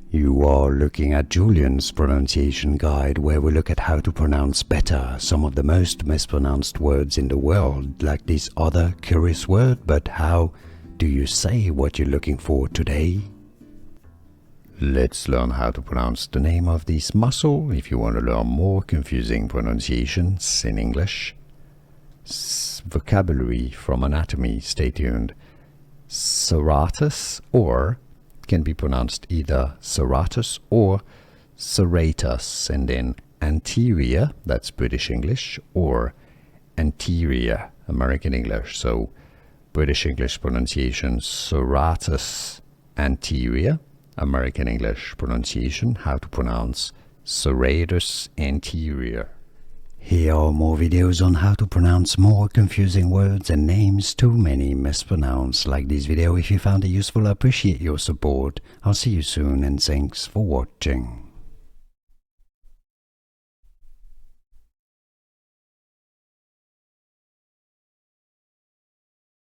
You are looking at Julian's pronunciation guide, where we look at how to pronounce better some of the most mispronounced words in the world, like this other curious word. But how do you say what you're looking for today? Let's learn how to pronounce the name of this muscle if you want to learn more confusing pronunciations in English. Vocabulary from anatomy, stay tuned. Serratus, or can be pronounced either serratus or serratus, and then anterior, that's British English, or anterior, American English. So British English pronunciation serratus anterior, American English pronunciation how to pronounce serratus anterior. Here are more videos on how to pronounce more confusing words and names too many mispronounced. Like this video if you found it useful. I appreciate your support. I'll see you soon and thanks for watching.